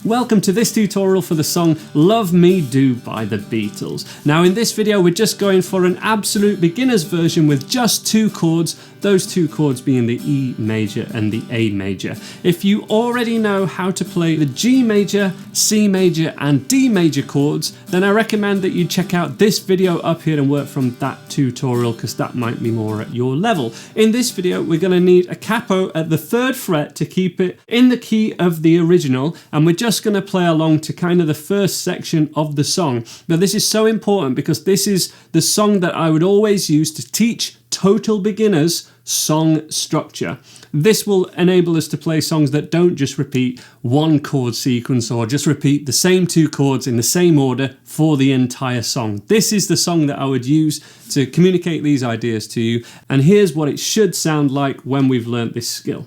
Welcome to this tutorial for the song Love Me Do by the Beatles. Now in this video we're just going for an absolute beginner's version with just two chords, those two chords being the E major and the A major. If you already know how to play the G major, C major and D major chords, then I recommend that you check out this video up here and work from that tutorial because that might be more at your level. In this video we're going to need a capo at the 3rd fret to keep it in the key of the original, and we're just going to play along to kind of the first section of the song. Now this is so important because this is the song that I would always use to teach total beginners song structure. This will enable us to play songs that don't just repeat one chord sequence or just repeat the same two chords in the same order for the entire song. This is the song that I would use to communicate these ideas to you, and here's what it should sound like when we've learnt this skill.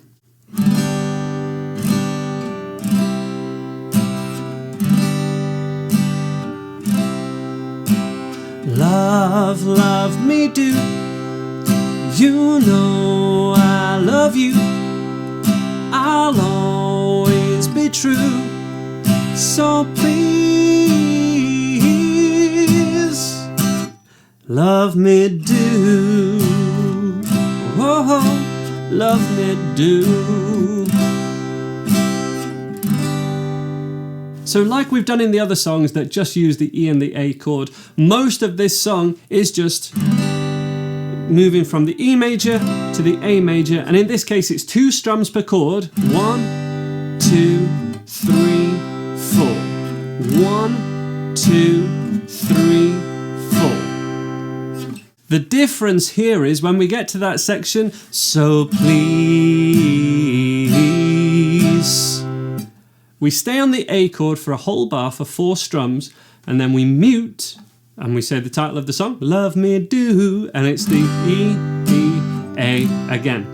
Love, love me do, you know I love you, I'll always be true, so please love me do, oh, love me do. So like we've done in the other songs that just use the E and the A chord, most of this song is just moving from the E major to the A major, and in this case it's 2 strums per chord. 1, 2, 3, 4. 1, 2, 3, 4. The difference here is when we get to that section, so please, we stay on the A chord for a whole bar for 4 strums, and then we mute and we say the title of the song, Love Me Do, and it's the E, E, A again.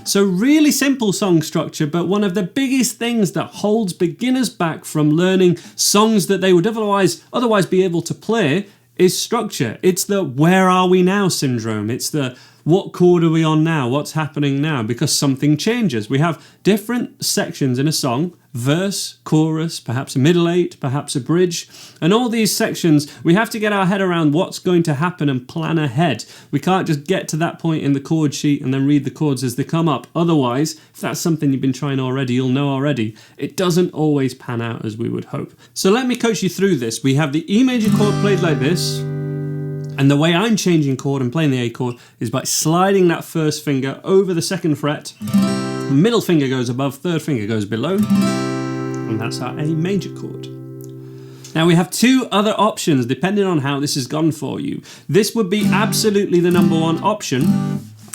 So really simple song structure, but one of the biggest things that holds beginners back from learning songs that they would otherwise be able to play is structure. It's the where are we now syndrome. It's the what chord are we on now? What's happening now? Because something changes. We have different sections in a song, verse, chorus, perhaps a middle 8, perhaps a bridge. And all these sections, we have to get our head around what's going to happen and plan ahead. We can't just get to that point in the chord sheet and then read the chords as they come up. Otherwise, if that's something you've been trying already, you'll know already, it doesn't always pan out as we would hope. So let me coach you through this. We have the E major chord played like this. And the way I'm changing chord and playing the A chord is by sliding that first finger over the 2nd fret, middle finger goes above, 3rd finger goes below, and that's our A major chord. Now we have 2 other options depending on how this has gone for you. This would be absolutely the number 1 option,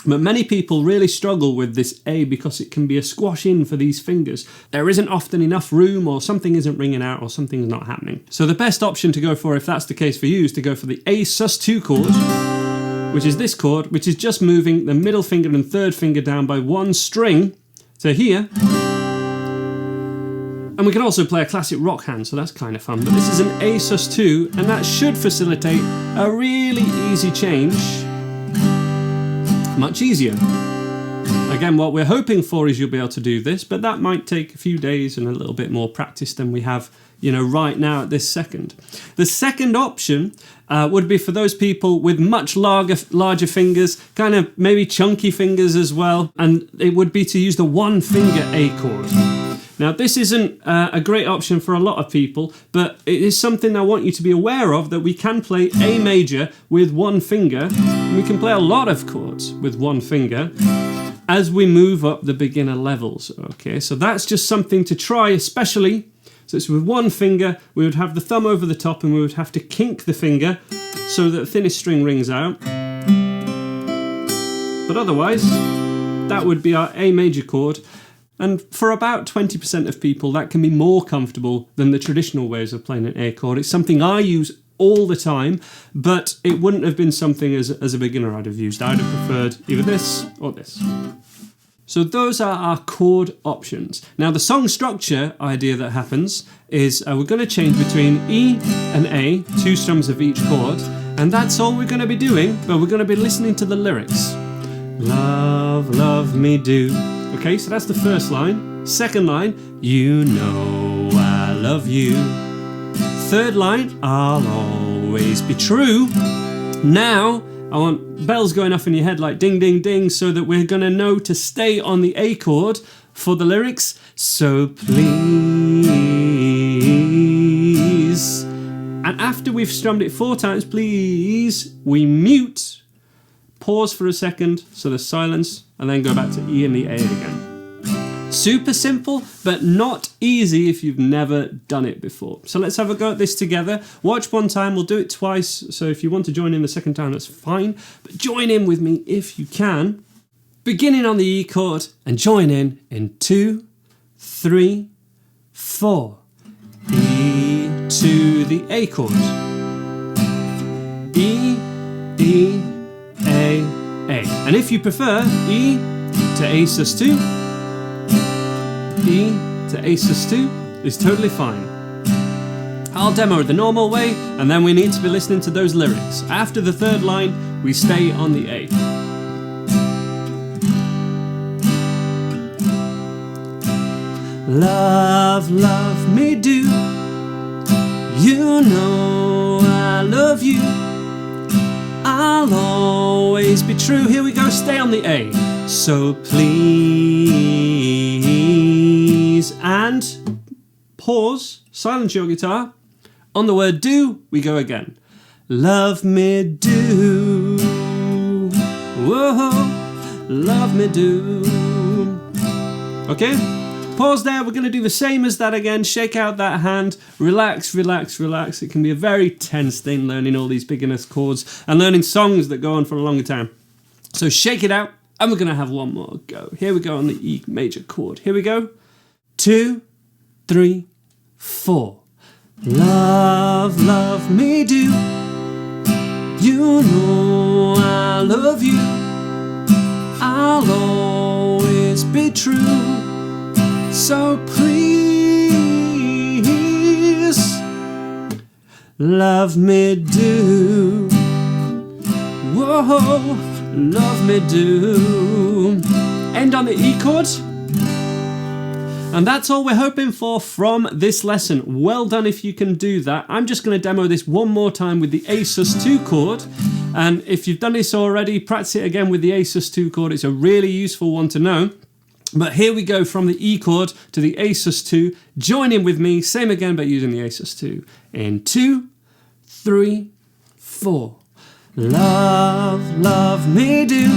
but many people really struggle with this A because it can be a squash in for these fingers. There isn't often enough room, or something isn't ringing out, or something's not happening. So the best option to go for, if that's the case for you, is to go for the A sus2 chord, which is this chord, which is just moving the middle finger and 3rd finger down by 1 string to here. And we can also play a classic rock hand, so that's kind of fun. But this is an A sus2, and that should facilitate a really easy change. Much easier. Again, what we're hoping for is you'll be able to do this, but that might take a few days and a little bit more practice than we have, right now at this second. The second option would be for those people with much larger fingers, kind of maybe chunky fingers as well, and it would be to use the 1 finger A chord. Now this isn't a great option for a lot of people, but it is something I want you to be aware of, that we can play A major with 1 finger, and we can play a lot of chords with 1 finger as we move up the beginner levels. Okay, so that's just something to try, especially, so it's with 1 finger, we would have the thumb over the top and we would have to kink the finger so that the thinnest string rings out. But otherwise, that would be our A major chord. And for about 20% of people, that can be more comfortable than the traditional ways of playing an A chord. It's something I use all the time, but it wouldn't have been something as a beginner I'd have used. I'd have preferred either this or this. So those are our chord options. Now the song structure idea that happens is we're going to change between E and A, 2 strums of each chord, and that's all we're going to be doing, but we're going to be listening to the lyrics. Love, love me do. Okay, so that's the first line. Second line, you know I love love you. Third line, I'll always be true. Now, I want bells going off in your head like ding, ding, ding, so that we're going to know to stay on the A chord for the lyrics. So please. And after we've strummed it 4 times, please, we mute, pause for a second, so there's silence, and then go back to E and the A again. Super simple, but not easy if you've never done it before. So let's have a go at this together. Watch one time, we'll do it twice. So if you want to join in the second time, that's fine. But join in with me if you can. Beginning on the E chord and join in 2, 3, 4. E to the A chord. E, E, A, A. And if you prefer, E to A sus2, E to A sus2 is totally fine. I'll demo it the normal way, and then we need to be listening to those lyrics. After the third line, we stay on the A. Love, love me do. You know I love you. I'll always be true. Here we go, stay on the A. So please, and pause, silence your guitar. On the word do, we go again. Love me do. Whoa, love me do. Okay? Pause there, we're going to do the same as that again. Shake out that hand, relax, relax, relax. It can be a very tense thing learning all these beginner's chords and learning songs that go on for a longer time. So shake it out, and we're going to have one more go. Here we go on the E major chord. Here we go. 2, 3, 4. Love, love me do. You know I love you. I'll always be true. So please, love me do. Whoa, love me do. End on the E chord. And that's all we're hoping for from this lesson. Well done if you can do that. I'm just going to demo this one more time with the A sus2 chord. And if you've done this already, practice it again with the A sus2 chord. It's a really useful one to know. But here we go from the E chord to the A sus2. Join in with me, same again but using the A sus2. In 2, 3, 4. Love, love me do.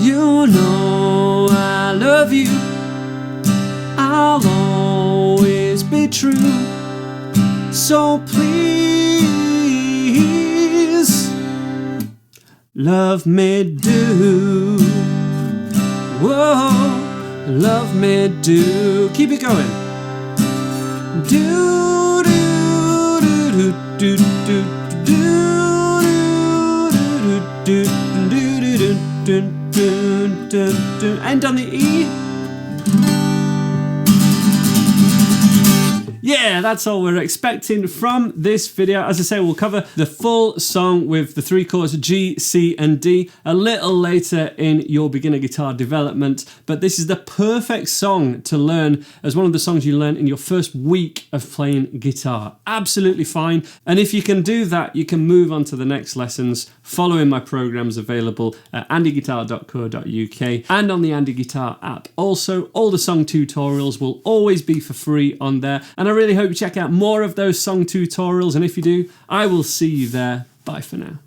You know I love you. I'll always be true. So please, love me do. Whoa, love me do. Keep it going. Do do do do do do do do do do. End on the E. Yeah, that's all we're expecting from this video. As I say, we'll cover the full song with the 3 chords G, C and D a little later in your beginner guitar development. But this is the perfect song to learn as one of the songs you learn in your first week of playing guitar. Absolutely fine. And if you can do that, you can move on to the next lessons following my programs available at andyguitar.co.uk and on the Andy Guitar app. Also, all the song tutorials will always be for free on there. And I really hope you check out more of those song tutorials, and if you do, I will see you there. Bye for now.